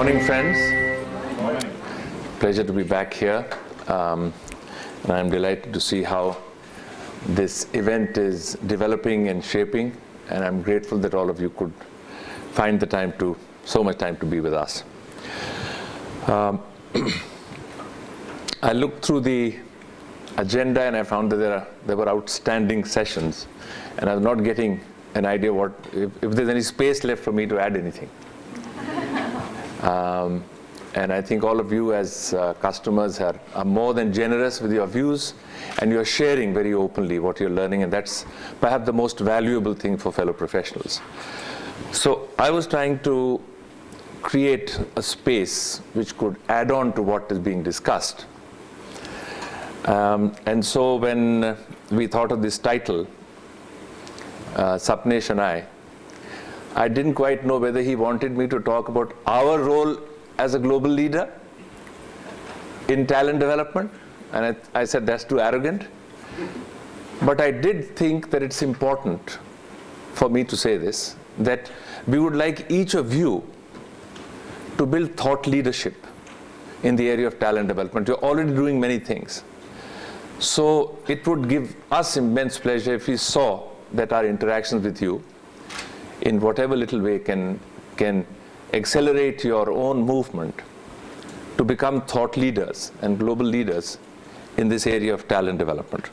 Morning, friends. Pleasure to be back here. And I'm delighted to see how this event is developing and shaping. And I'm grateful that all of you could find the time so much time to be with us. I looked through the agenda and I found that there were outstanding sessions. And I was not getting an idea if there's any space left for me to add anything. And I think all of you as customers are more than generous with your views, and you're sharing very openly what you're learning, and that's perhaps the most valuable thing for fellow professionals. So I was trying to create a space which could add on to what is being discussed. And so when we thought of this title, Sapnesh and I didn't quite know whether he wanted me to talk about our role as a global leader in talent development, and I said that's too arrogant. But I did think that it's important for me to say this, that we would like each of you to build thought leadership in the area of talent development. You're already doing many things. So it would give us immense pleasure if we saw that our interactions with you in whatever little way can accelerate your own movement to become thought leaders and global leaders in this area of talent development.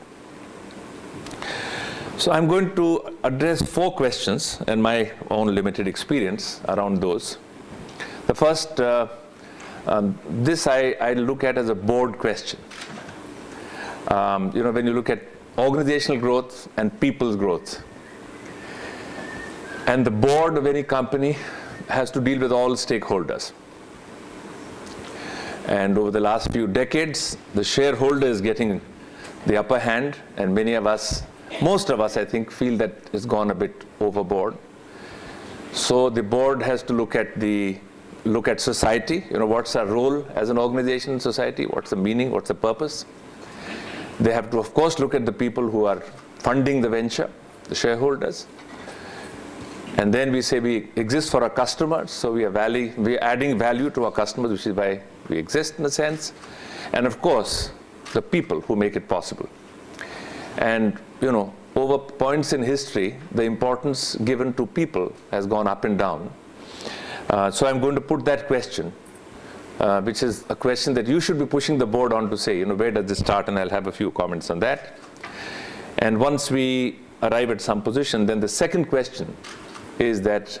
So I'm going to address 4 questions and my own limited experience around those. The first, this I look at as a board question. When you look at organizational growth and people's growth, and the board of any company has to deal with all stakeholders. And over the last few decades, the shareholder is getting the upper hand, and most of us, I think, feel that it's gone a bit overboard. So the board has to look at society. What's our role as an organization in society? What's the meaning? What's the purpose? They have to, of course, look at the people who are funding the venture, the shareholders. And then we say we exist for our customers, so we are adding value to our customers, which is why we exist in a sense. And of course, the people who make it possible. And over points in history, the importance given to people has gone up and down. So I'm going to put that question, which is a question that you should be pushing the board on to say, where does this start? And I'll have a few comments on that. And once we arrive at some position, then the second question is that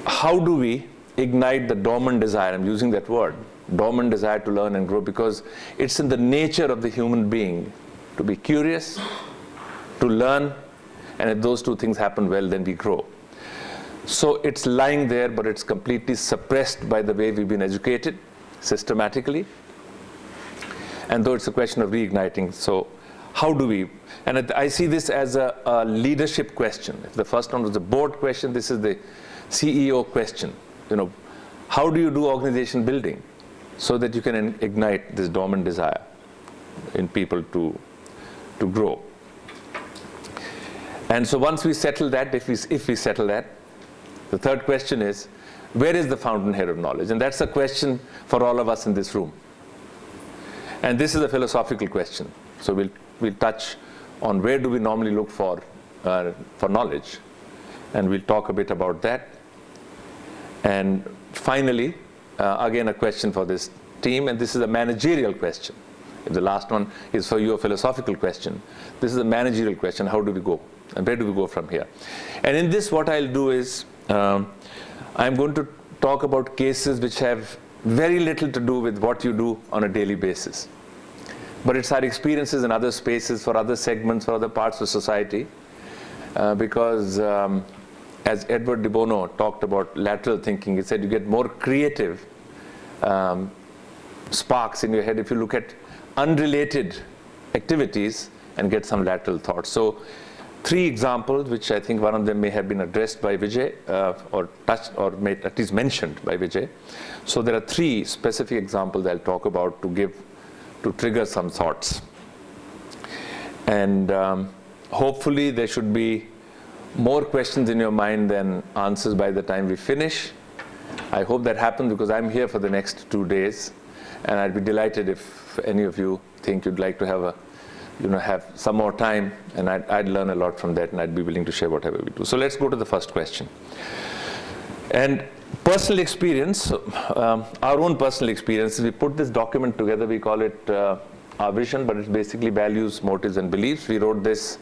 how do we ignite the dormant desire? I'm using that word, dormant desire to learn and grow, because it's in the nature of the human being to be curious, to learn, and if those two things happen well, then we grow. So it's lying there, but it's completely suppressed by the way we've been educated systematically. And though it's a question of reigniting, so how do we? And I see this as a leadership question. If the first one was a board question, this is the CEO question. How do you do organization building so that you can ignite this dormant desire in people to grow? And so once we settle that, if we settle that, the third question is, where is the fountainhead of knowledge? And that's a question for all of us in this room. And this is a philosophical question. So we'll touch on where do we normally look for knowledge. And we'll talk a bit about that. And finally, again, a question for this team. And this is a managerial question. If the last one is for you a philosophical question, this is a managerial question. How do we go? And where do we go from here? And in this, what I'll do is, I'm going to talk about cases which have very little to do with what you do on a daily basis. But it's our experiences in other spaces, for other segments, for other parts of society. Because as Edward de Bono talked about lateral thinking, he said you get more creative sparks in your head if you look at unrelated activities and get some lateral thoughts. So 3 examples, which I think one of them may have been addressed by Vijay, or touched, or at least mentioned by Vijay. So there are 3 specific examples I'll talk about to trigger some thoughts. And hopefully there should be more questions in your mind than answers by the time we finish. I hope that happens because I'm here for the next 2 days, and I'd be delighted if any of you think you'd like to have some more time, and I'd learn a lot from that, and I'd be willing to share whatever we do. So let's go to the first question. And personal experience, our own personal experience, we put this document together, we call it our vision, but it's basically values, motives, and beliefs. We wrote this,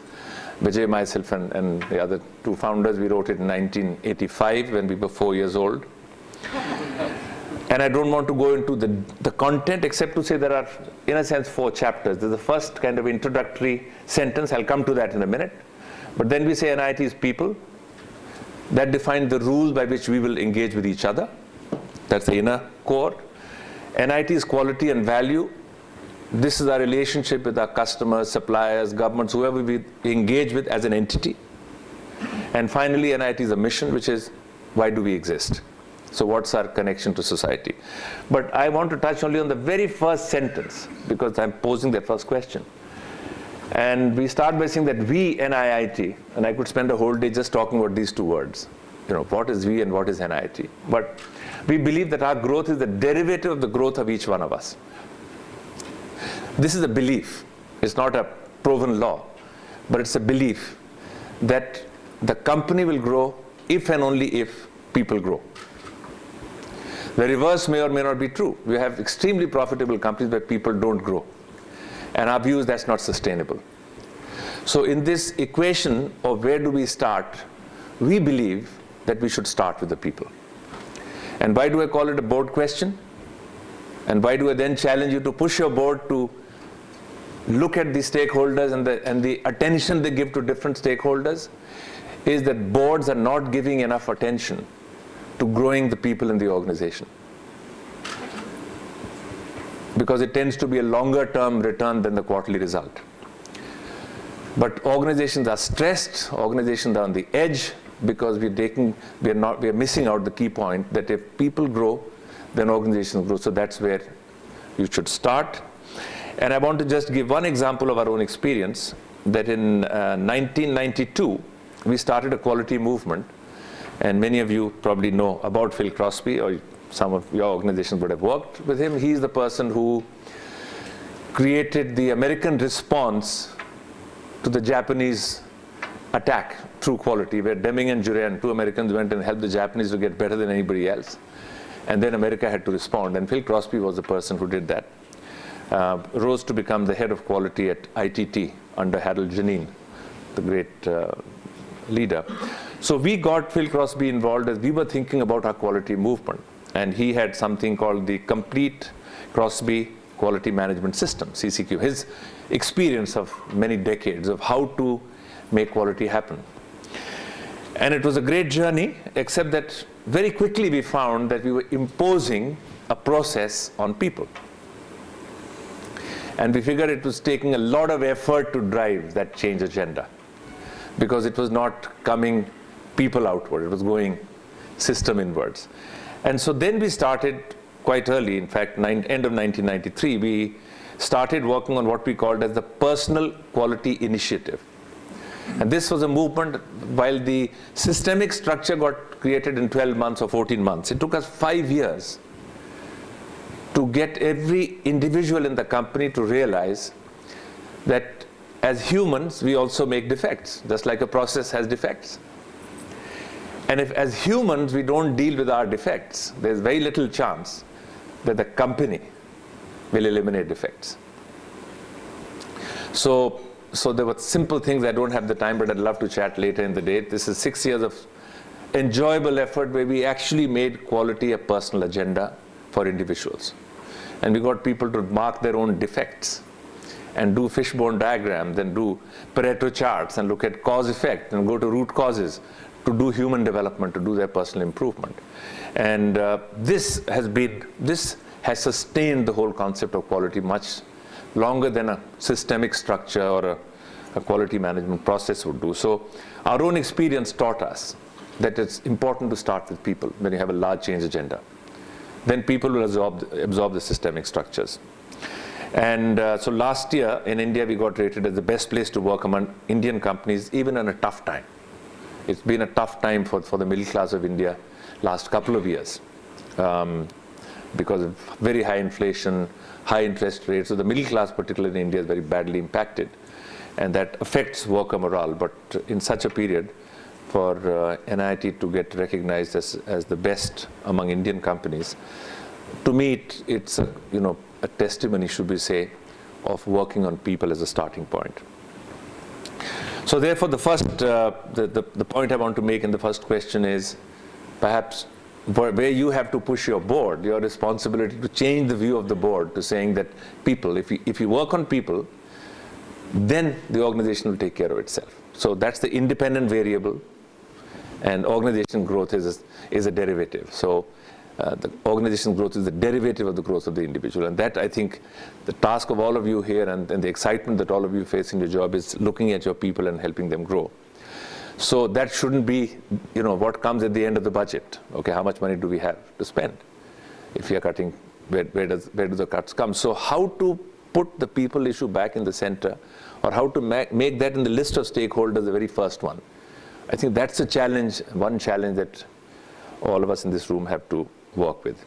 Vijay, myself, and the other two founders, we wrote it in 1985 when we were 4 years old. And I don't want to go into the content except to say there are, in a sense, 4 chapters. There's the first kind of introductory sentence. I'll come to that in a minute. But then we say NIIT is people. That defines the rules by which we will engage with each other. That's the inner core. NIIT is quality and value. This is our relationship with our customers, suppliers, governments, whoever we engage with as an entity. And finally, NIIT is a mission, which is why do we exist? So what's our connection to society? But I want to touch only on the very first sentence because I'm posing the first question. And we start by saying that we, NIIT, and I could spend a whole day just talking about these 2 words. What is we and what is NIIT? But we believe that our growth is the derivative of the growth of each one of us. This is a belief. It's not a proven law, but it's a belief that the company will grow if and only if people grow. The reverse may or may not be true. We have extremely profitable companies where people don't grow. And our view is that's not sustainable. So in this equation of where do we start, we believe that we should start with the people. And why do I call it a board question? And why do I then challenge you to push your board to look at the stakeholders and the attention they give to different stakeholders? Is that boards are not giving enough attention to growing the people in the organization. Because it tends to be a longer term return than the quarterly result. But organizations are stressed, organizations are on the edge because we are missing out the key point that if people grow, then organizations grow. So that's where you should start. And I want to just give one example of our own experience that in 1992, we started a quality movement. And many of you probably know about Phil Crosby, or some of your organizations would have worked with him. He's the person who created the American response to the Japanese attack through quality, where Deming and Juran, 2 Americans, went and helped the Japanese to get better than anybody else. And then America had to respond. And Phil Crosby was the person who did that. Rose to become the head of quality at ITT under Harold Janine, the great leader. So we got Phil Crosby involved as we were thinking about our quality movement. And he had something called the Complete Crosby Quality Management System, CCQ, his experience of many decades of how to make quality happen. And it was a great journey, except that very quickly we found that we were imposing a process on people. And we figured it was taking a lot of effort to drive that change agenda, because it was not coming people outward, it was going system inwards. And so then we started quite early, in fact, end of 1993, we started working on what we called as the Personal Quality Initiative. And this was a movement, while the systemic structure got created in 12 months or 14 months, it took us 5 years to get every individual in the company to realize that as humans, we also make defects, just like a process has defects. And if as humans we don't deal with our defects, there's very little chance that the company will eliminate defects. So there were simple things. I don't have the time, but I'd love to chat later in the day. This is 6 years of enjoyable effort where we actually made quality a personal agenda for individuals. And we got people to mark their own defects and do fishbone diagrams and do Pareto charts and look at cause effect and go to root causes to do human development, to do their personal improvement. And this has sustained the whole concept of quality much longer than a systemic structure or a quality management process would do. So our own experience taught us that it's important to start with people when you have a large change agenda. Then people will absorb the systemic structures. And so last year in India, we got rated as the best place to work among Indian companies, even in a tough time. It's been a tough time for the middle class of India last couple of years. because of very high inflation, high interest rates. So the middle class, particularly in India, is very badly impacted. And that affects worker morale. But in such a period, for NIIT to get recognized as the best among Indian companies, to me, it's a, a testimony, should we say, of working on people as a starting point. So therefore, the first, the point I want to make in the first question is perhaps where you have to push your board, your responsibility to change the view of the board to saying that people, if you work on people, then the organization will take care of itself. So that's the independent variable, and organization growth is a derivative. So the organization growth is the derivative of the growth of the individual. And that, I think, the task of all of you here and the excitement that all of you face in your job is looking at your people and helping them grow. So that shouldn't be, what comes at the end of the budget. Okay, how much money do we have to spend? If we are cutting, where do the cuts come? So how to put the people issue back in the center, or how to make that in the list of stakeholders the very first one. I think that's a challenge, one challenge that all of us in this room have to work with.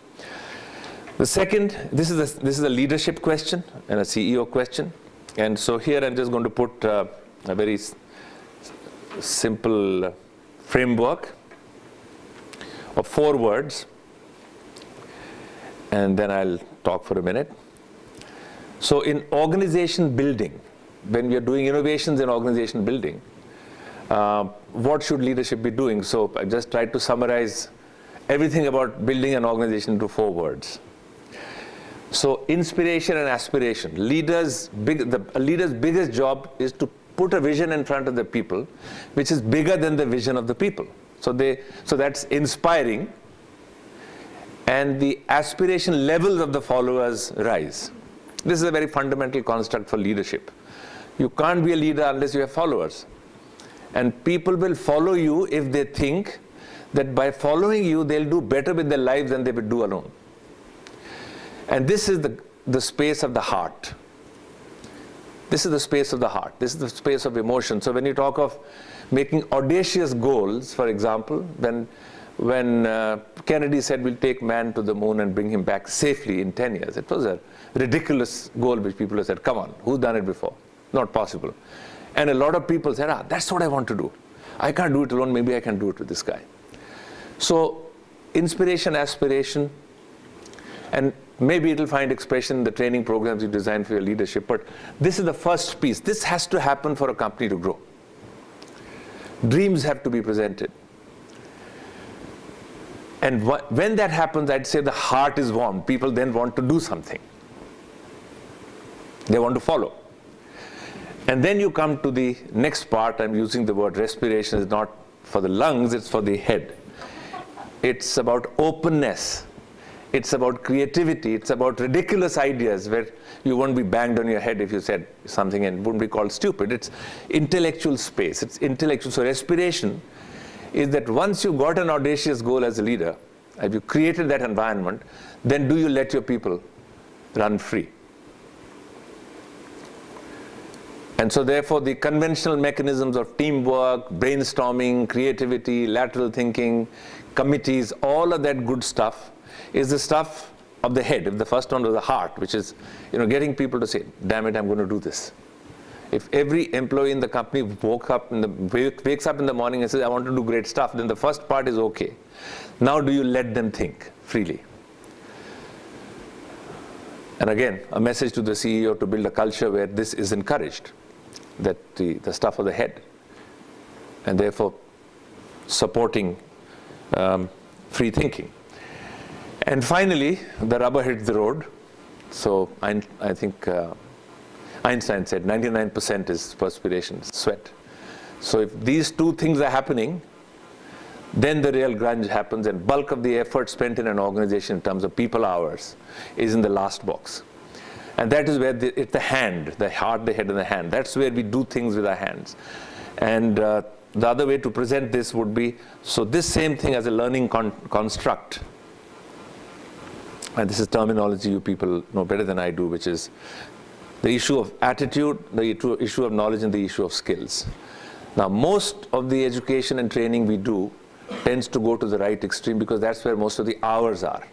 The second, this is a leadership question and a CEO question. And so here I'm just going to put a very simple framework of 4 words, and then I'll talk for a minute. So in organization building, when we are doing innovations in organization building, what should leadership be doing? So I just tried to summarize everything about building an organization into 4 words. So inspiration and aspiration. A leader's biggest job is to put a vision in front of the people, which is bigger than the vision of the people. So that's inspiring, and the aspiration levels of the followers rise. This is a very fundamental construct for leadership. You can't be a leader unless you have followers. And people will follow you if they think that by following you, they'll do better with their lives than they would do alone. And this is the space of the heart. This is the space of the heart. This is the space of emotion. So when you talk of making audacious goals, for example, when Kennedy said we'll take man to the moon and bring him back safely in 10 years, it was a ridiculous goal which people have said, come on, who's done it before? Not possible. And a lot of people said, that's what I want to do. I can't do it alone, maybe I can do it with this guy. So inspiration, aspiration, and maybe it'll find expression in the training programs you design for your leadership, but this is the first piece. This has to happen for a company to grow. Dreams have to be presented. And when that happens, I'd say the heart is warm. People then want to do something. They want to follow. And then you come to the next part. I'm using the word respiration. It's not for the lungs, it's for the head. It's about openness. It's about creativity. It's about ridiculous ideas where you won't be banged on your head if you said something and wouldn't be called stupid. It's intellectual space. It's intellectual. So respiration is that once you got an audacious goal as a leader, have you created that environment, then do you let your people run free? And so therefore the conventional mechanisms of teamwork, brainstorming, creativity, lateral thinking, committees, all of that good stuff is the stuff of the head. If the first one was the heart, which is getting people to say, damn it, I'm going to do this. If every employee in the company wakes up in the morning and says, I want to do great stuff, then the first part is okay. Now do you let them think freely? And again, a message to the CEO to build a culture where this is encouraged, that the stuff of the head, and therefore supporting free thinking. And finally, the rubber hits the road. So I think Einstein said 99% is perspiration, sweat. So if these 2 things are happening, then the real grunge happens, and bulk of the effort spent in an organization in terms of people hours is in the last box. And that is where it's the hand, the heart, the head, and the hand. That's where we do things with our hands. And the other way to present this would be, so this same thing as a learning construct, and this is terminology you people know better than I do, which is the issue of attitude, the issue of knowledge, and the issue of skills. Now, most of the education and training we do tends to go to the right extreme because that's where most of the hours are.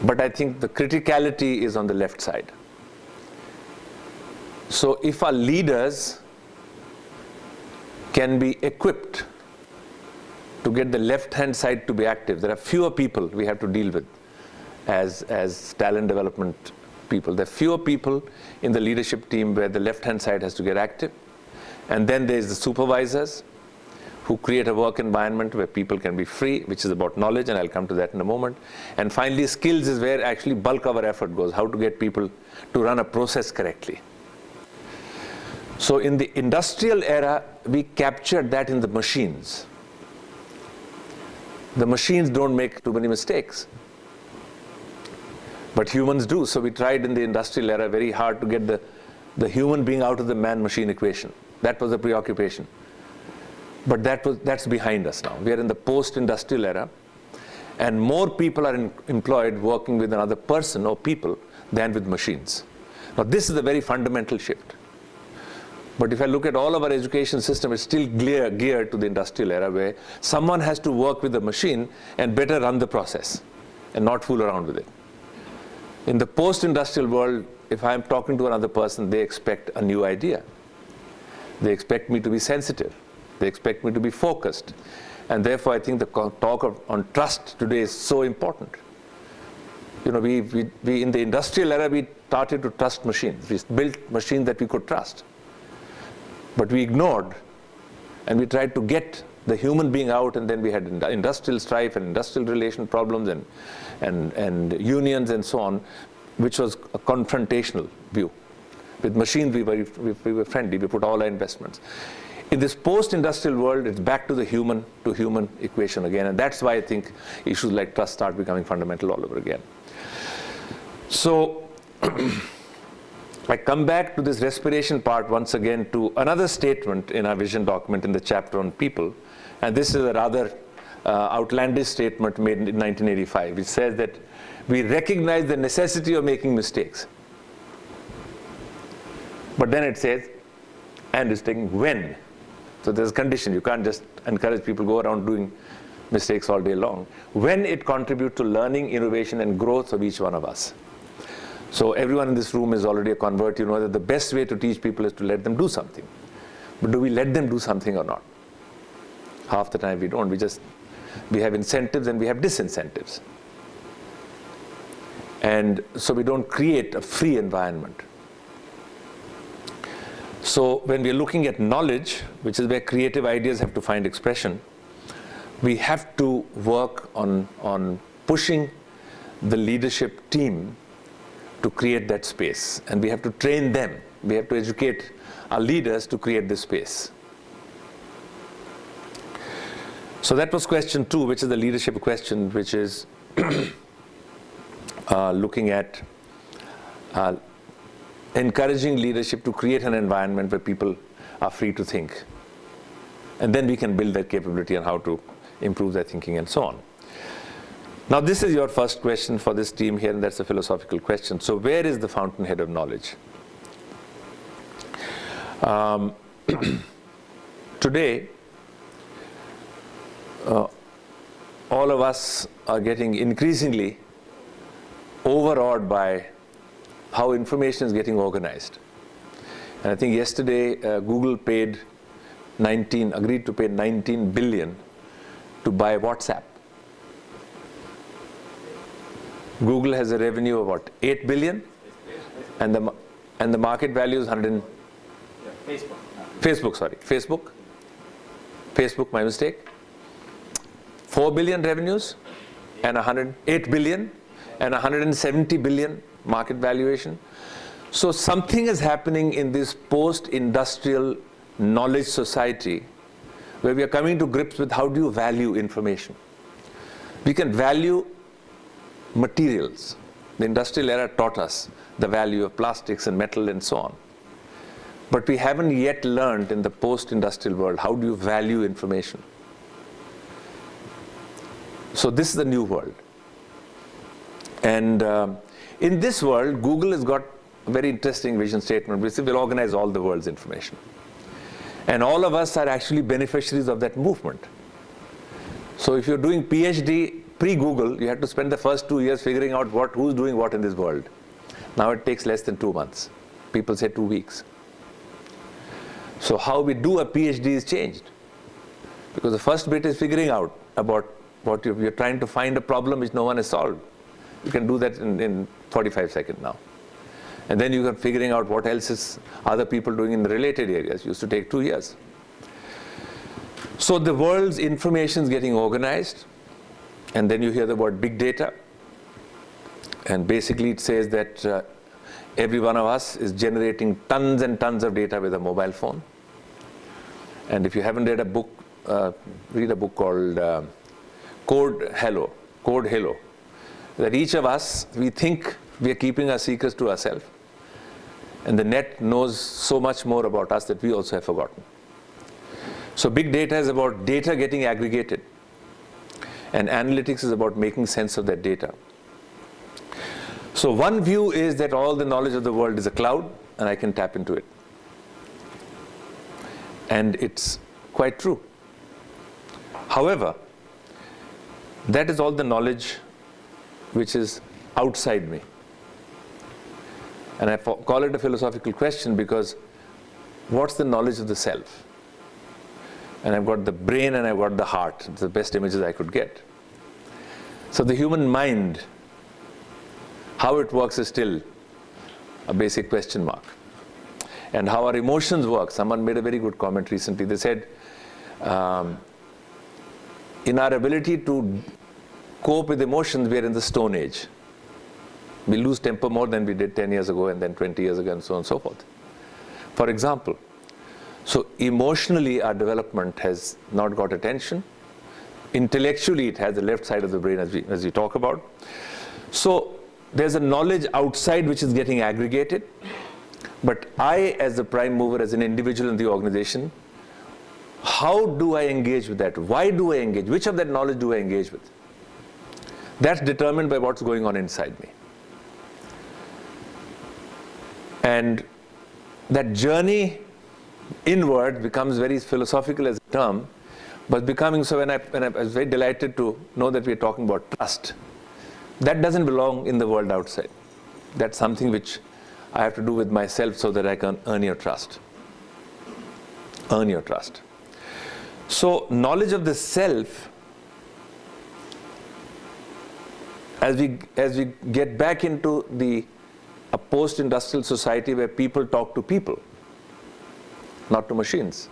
But I think the criticality is on the left side. So if our leaders can be equipped to get the left-hand side to be active, there are fewer people we have to deal with as talent development people. There are fewer people in the leadership team where the left-hand side has to get active. And then there's the supervisors who create a work environment where people can be free, which is about knowledge, and I'll come to that in a moment. And finally, skills is where actually bulk of our effort goes, how to get people to run a process correctly. So in the industrial era, we captured that in the machines. The machines don't make too many mistakes, but humans do. So we tried in the industrial era very hard to get the human being out of the man-machine equation. That was the preoccupation. But that's behind us now. We are in the post-industrial era, and more people are employed working with another person or people than with machines. Now this is a very fundamental shift. But if I look at all of our education system, it's still geared to the industrial era, where someone has to work with the machine and better run the process and not fool around with it. In the post-industrial world, if I'm talking to another person, they expect a new idea. They expect me to be sensitive. They expect me to be focused. And therefore, I think the talk on trust today is so important. You know, we in the industrial era, we started to trust machines. We built machines that we could trust. But we ignored, and we tried to get the human being out, and then we had industrial strife and industrial relation problems and unions and so on, which was a confrontational view. With machines, we were friendly. We put all our investments. In this post-industrial world, it's back to the human-to-human equation again, and that's why I think issues like trust start becoming fundamental all over again. So I come back to this respiration part once again to another statement in our vision document in the chapter on people, and this is a rather outlandish statement made in 1985, which says that we recognize the necessity of making mistakes. But then it says, and it's taking when. So there's a condition. You can't just encourage people to go around doing mistakes all day long. When it contributes to learning, innovation, and growth of each one of us. So everyone in this room is already a convert. You know that the best way to teach people is to let them do something. But do we let them do something or not? Half the time we don't. We have incentives and we have disincentives. And so we don't create a free environment. So when we're looking at knowledge, which is where creative ideas have to find expression, we have to work on pushing the leadership team to create that space. And we have to train them. We have to educate our leaders to create this space. So that was question 2, which is the leadership question, which is looking at encouraging leadership to create an environment where people are free to think. And then we can build that capability on how to improve their thinking and so on. Now this is your first question for this team here, and that's a philosophical question. So where is the fountainhead of knowledge? Today, all of us are getting increasingly overawed by how information is getting organized. And I think yesterday Google agreed to pay 19 billion to buy WhatsApp. Google has a revenue of what, 8 billion? And the market value is 100. Facebook, my mistake. 4 billion revenues and 108 billion and 170 billion market valuation. So something is happening in this post-industrial knowledge society where we are coming to grips with how do you value information. We can value materials. The industrial era taught us the value of plastics and metal and so on. But we haven't yet learned in the post-industrial world how do you value information. So this is the new world. And in this world, Google has got a very interesting vision statement which will organize all the world's information. And all of us are actually beneficiaries of that movement. So if you're doing PhD pre-Google, you had to spend the first 2 years figuring out who's doing what in this world. Now it takes less than 2 months. People say 2 weeks. So how we do a PhD is changed. Because the first bit is figuring out about what you're trying to find a problem which no one has solved. You can do that in 45 seconds now. And then you are figuring out what else is other people doing in the related areas. It used to take 2 years. So the world's information is getting organized. And then you hear the word big data. And basically it says that every one of us is generating tons and tons of data with a mobile phone. And if you haven't read a book, read a book called Code Hello. That each of us, we think we are keeping our secrets to ourselves. And the net knows so much more about us that we also have forgotten. So big data is about data getting aggregated. And analytics is about making sense of that data. So one view is that all the knowledge of the world is a cloud, and I can tap into it. And it's quite true. However, that is all the knowledge which is outside me. And I call it a philosophical question because what's the knowledge of the self? And I've got the brain and I've got the heart. It's the best images I could get. So the human mind, how it works is still a basic question mark. And how our emotions work. Someone made a very good comment recently. They said, in our ability to cope with emotions, we are in the Stone Age. We lose temper more than we did 10 years ago and then 20 years ago and so on and so forth. For example, so emotionally our development has not got attention. Intellectually it has the left side of the brain as we talk about. So there's a knowledge outside which is getting aggregated. But I, as the prime mover, as an individual in the organization, how do I engage with that? Why do I engage? Which of that knowledge do I engage with? That's determined by what's going on inside me. And that journey inward becomes very philosophical as a term, but becoming so when I was very delighted to know that we're talking about trust. That doesn't belong in the world outside. That's something which I have to do with myself so that I can earn your trust. Earn your trust. So knowledge of the self, as we get back into a post-industrial society where people talk to people, not to machines,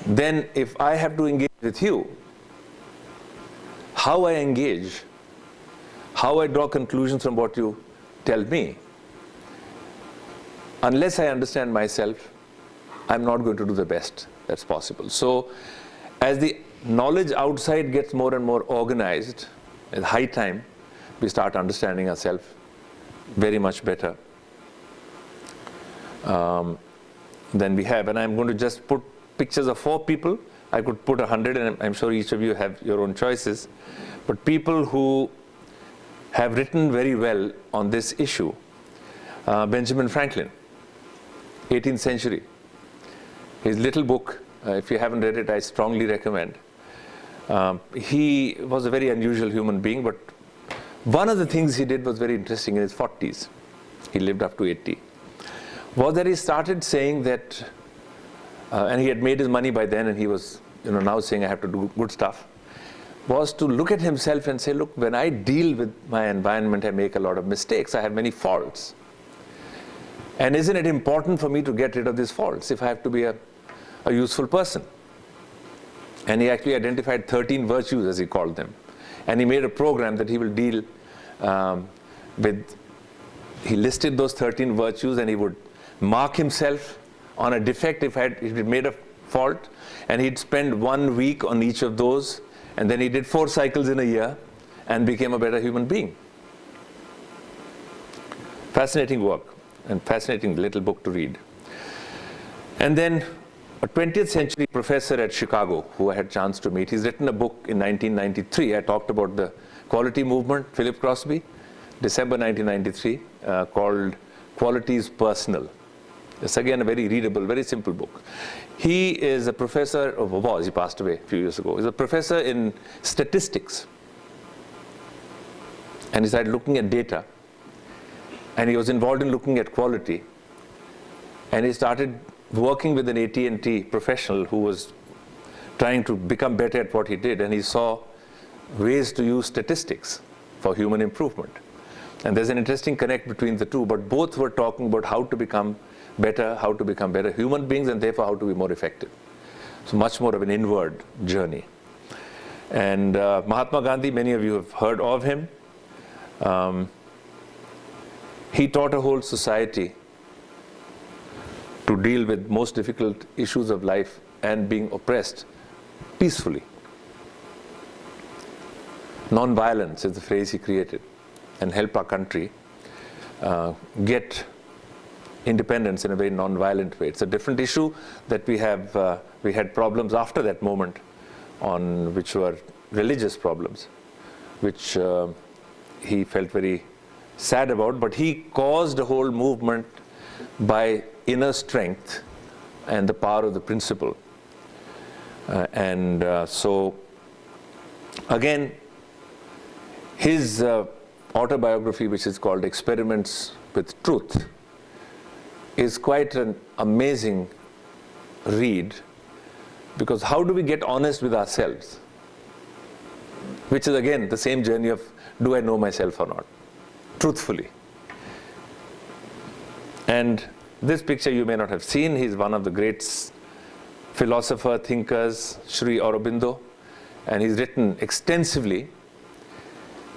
then if I have to engage with you, how I engage, how I draw conclusions from what you tell me, unless I understand myself, I'm not going to do the best that's possible. So as the knowledge outside gets more and more organized, it's high time we start understanding ourselves very much better than we have. And I'm going to just put pictures of 4 people. I could put 100, and I'm sure each of you have your own choices. But people who have written very well on this issue. Benjamin Franklin, 18th century. His little book, if you haven't read it, I strongly recommend. He was a very unusual human being, but one of the things he did was very interesting in his 40s. He lived up to 80. Was that he started saying that, and he had made his money by then, and he was now saying I have to do good stuff, was to look at himself and say, look, when I deal with my environment, I make a lot of mistakes. I have many faults. And isn't it important for me to get rid of these faults if I have to be a useful person? And he actually identified 13 virtues, as he called them. And he made a program that he will deal with. He listed those 13 virtues, and he would mark himself on a defect if he made a fault. And he'd spend 1 week on each of those. And then he did 4 cycles in a year and became a better human being. Fascinating work and fascinating little book to read. And then a 20th century professor at Chicago who I had a chance to meet, he's written a book in 1993. I talked about the quality movement, Philip Crosby, December 1993, called Quality is Personal. It's again a very readable, very simple book. He is a professor, he passed away a few years ago. He's a professor in statistics. And he started looking at data. And he was involved in looking at quality. And he started working with an AT&T professional who was trying to become better at what he did. And he saw ways to use statistics for human improvement. And there's an interesting connect between the two, but both were talking about how to become better human beings, and therefore how to be more effective. So much more of an inward journey. And Mahatma Gandhi, many of you have heard of him. He taught a whole society to deal with most difficult issues of life and being oppressed peacefully. Non-violence is the phrase he created, and help our country get independence in a very non-violent way. It's a different issue that we had problems after that moment, on which were religious problems, which he felt very sad about, but he caused a whole movement by inner strength and the power of the principle. So again, his autobiography, which is called Experiments with Truth, is quite an amazing read, because how do we get honest with ourselves? Which is again the same journey of, do I know myself or not? Truthfully. And this picture you may not have seen. He's one of the great philosopher, thinkers, Sri Aurobindo, and he's written extensively.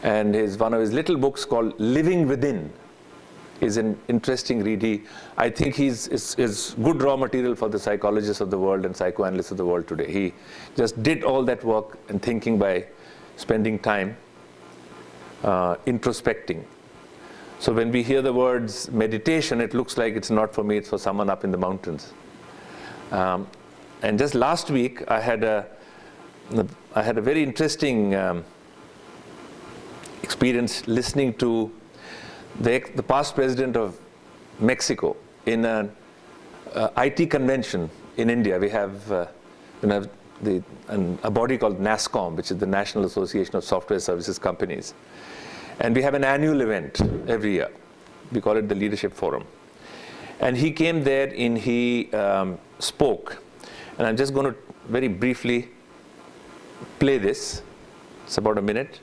And one of his little books called Living Within is an interesting read. I think is good raw material for the psychologists of the world and psychoanalysts of the world today. He just did all that work and thinking by spending time introspecting. So when we hear the words meditation, it looks like it's not for me, it's for someone up in the mountains. And just last week, I had a very interesting experience listening to the past president of Mexico in an IT convention in India. We have a body called NASSCOM, which is the National Association of Software Services Companies. And we have an annual event every year. We call it the Leadership Forum. And he came there and he spoke. And I'm just going to very briefly play this. It's about a minute.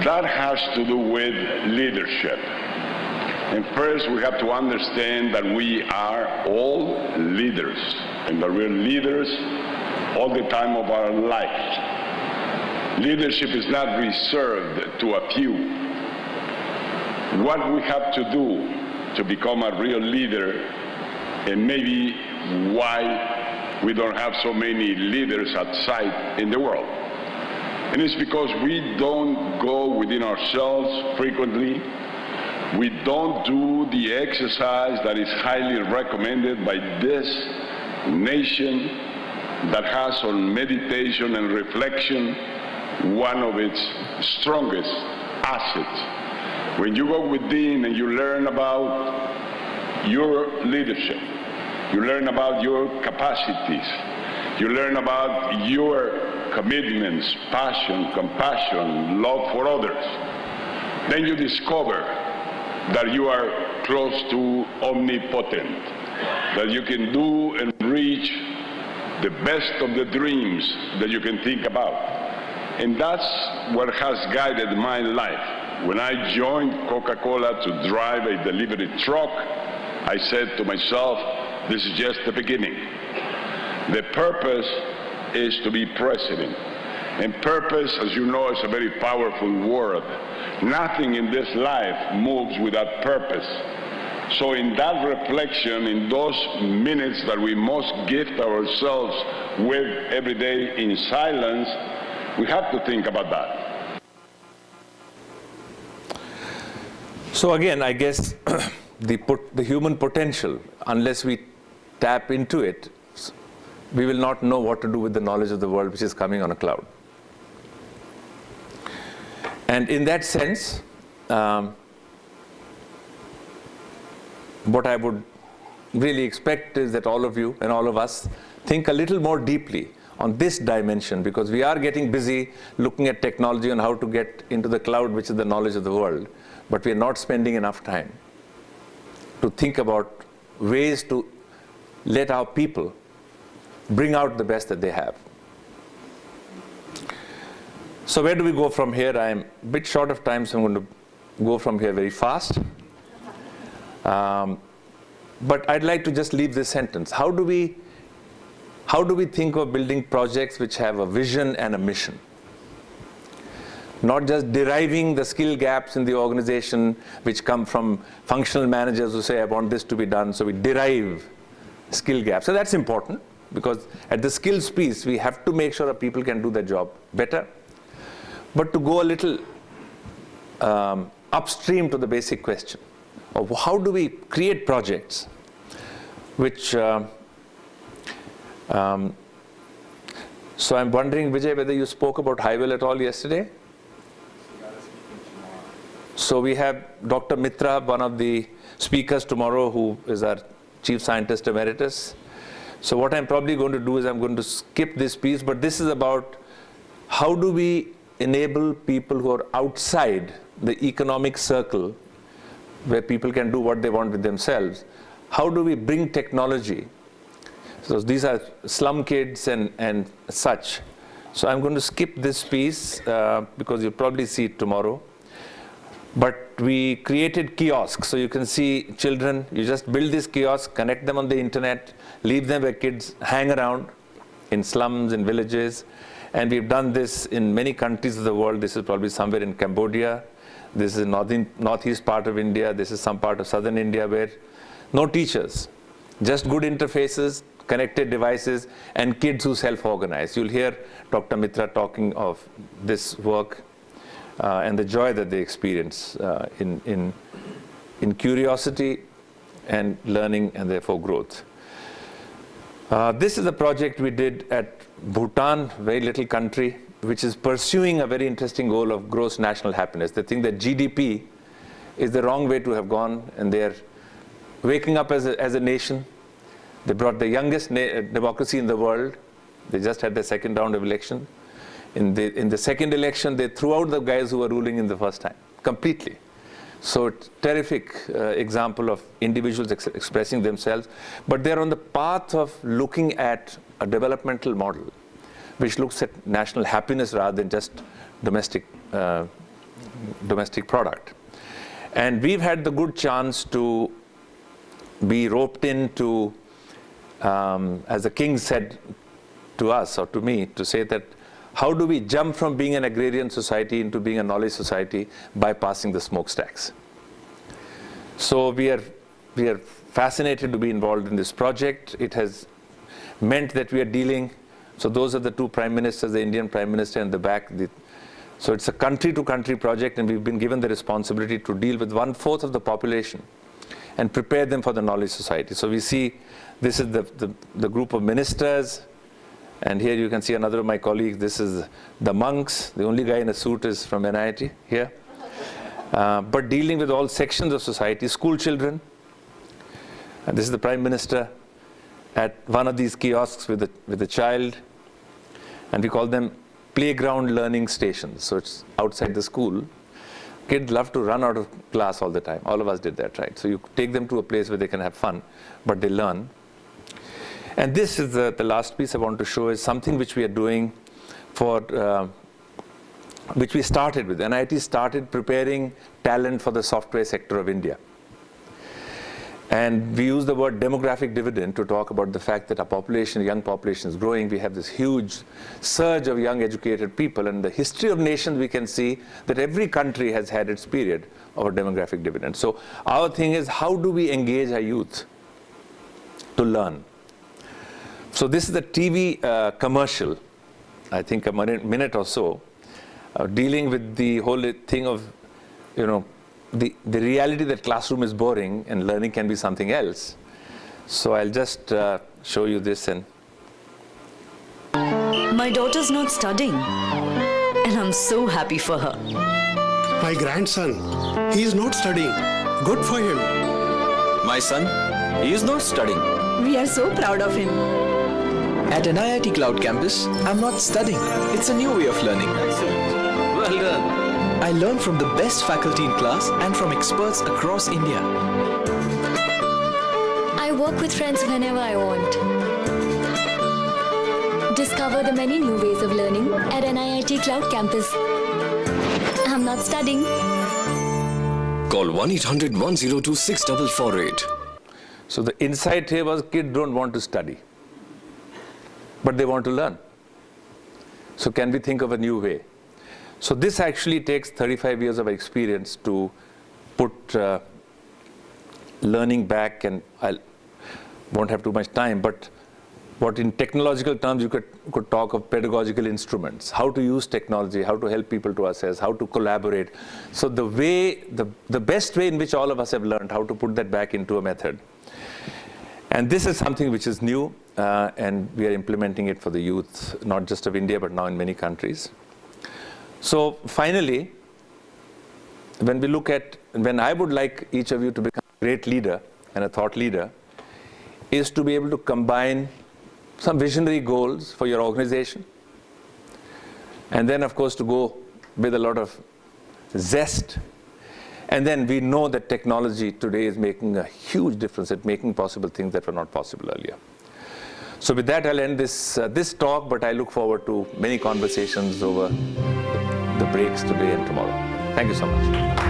That has to do with leadership. And first, we have to understand that we are all leaders, and that we're leaders all the time of our life. Leadership is not reserved to a few. What we have to do to become a real leader, and maybe why we don't have so many leaders outside in the world. And it's because we don't go within ourselves frequently. We don't do the exercise that is highly recommended by this nation that has on meditation and reflection one of its strongest assets. When you go within and you learn about your leadership, you learn about your capacities, you learn about your commitments, passion, compassion, love for others, then you discover that you are close to omnipotent, that you can do and reach the best of the dreams that you can think about. And that's what has guided my life. When I joined Coca-Cola to drive a delivery truck, I said to myself, this is just the beginning. The purpose is to be president. And purpose, as you know, is a very powerful word. Nothing in this life moves without purpose. So in that reflection, in those minutes that we must gift ourselves with every day in silence, we have to think about that. So again, I guess the human potential, unless we tap into it, we will not know what to do with the knowledge of the world which is coming on a cloud. And in that sense, what I would really expect is that all of you and all of us think a little more deeply on this dimension, because we are getting busy looking at technology and how to get into the cloud, which is the knowledge of the world, but we are not spending enough time to think about ways to let our people bring out the best that they have. So where do we go from here? I am a bit short of time, so I'm going to go from here very fast. But I'd like to just leave this sentence. How do we think of building projects which have a vision and a mission? Not just deriving the skill gaps in the organization which come from functional managers who say, I want this to be done, so we derive skill gaps. So that's important, because at the skills piece, we have to make sure that people can do their job better. But to go a little upstream to the basic question of how do we create projects which, so I'm wondering, Vijay, whether you spoke about Highwell at all yesterday? So we have Dr. Mitra, one of the speakers tomorrow, who is our Chief Scientist Emeritus. So what I'm probably going to do is I'm going to skip this piece, but this is about how do we enable people who are outside the economic circle where people can do what they want with themselves. How do we bring technology? So these are slum kids and such. So I'm going to skip this piece because you'll probably see it tomorrow. But we created kiosks. So you can see children, you just build this kiosk, connect them on the internet, leave them where kids hang around in slums, in villages. And we've done this in many countries of the world. This is probably somewhere in Cambodia. This is northeast part of India. This is some part of southern India where no teachers, just good interfaces, connected devices, and kids who self-organize. You'll hear Dr. Mitra talking of this work and the joy that they experience in curiosity and learning, and therefore growth. This is a project we did at Bhutan, very little country, which is pursuing a very interesting goal of gross national happiness. They think that GDP is the wrong way to have gone, and they're waking up as a nation. They brought the youngest democracy in the world. They just had their second round of election. In the second election, they threw out the guys who were ruling in the first time, completely. So terrific example of individuals expressing themselves. But they're on the path of looking at a developmental model which looks at national happiness rather than just domestic product. And we've had the good chance to be roped into, as the king said to us, or to me, to say that how do we jump from being an agrarian society into being a knowledge society by passing the smokestacks? So we are fascinated to be involved in this project. It has meant that we are dealing, so those are the two prime ministers, the Indian prime minister in the back. So it's a country-to-country project, and we've been given the responsibility to deal with 1/4 of the population and prepare them for the knowledge society. So we see this is the group of ministers, and here you can see another of my colleagues. This is the monks. The only guy in a suit is from NIIT here. But dealing with all sections of society, school children. And this is the prime minister at one of these kiosks with a child. And we call them playground learning stations. So it's outside the school. Kids love to run out of class all the time. All of us did that, right? So you take them to a place where they can have fun, but they learn. And this is the last piece I want to show, is something which we are doing for, which we started with. NIIT started preparing talent for the software sector of India. And we use the word demographic dividend to talk about the fact that our population, young population, is growing. We have this huge surge of young educated people. And in the history of nations, we can see that every country has had its period of a demographic dividend. So our thing is, how do we engage our youth to learn? So this is a TV commercial, I think a minute or so, dealing with the whole thing of, the reality that classroom is boring and learning can be something else. So I'll just show you this. And My daughter's not studying, and I'm so happy for her. My grandson, he is not studying. Good for him. My son, he is not studying. We are so proud of him. At NIIT Cloud Campus, I'm not studying. It's a new way of learning. Excellent. Well done. I learn from the best faculty in class and from experts across India. I work with friends whenever I want. Discover the many new ways of learning at NIIT Cloud Campus. I'm not studying. Call 1-800-102-6448. So the insight here was kids don't want to study, but they want to learn. So can we think of a new way? So this actually takes 35 years of experience to put learning back, and I won't have too much time, but what in technological terms you could talk of pedagogical instruments, how to use technology, how to help people to assess, how to collaborate. So the best way in which all of us have learned how to put that back into a method. And this is something which is new, and we are implementing it for the youth, not just of India, but now in many countries. So finally, when I would like each of you to become a great leader and a thought leader, is to be able to combine some visionary goals for your organization, and then of course to go with a lot of zest. And then we know that technology today is making a huge difference at making possible things that were not possible earlier. So with that, I'll end this talk, but I look forward to many conversations over the breaks today and tomorrow. Thank you so much.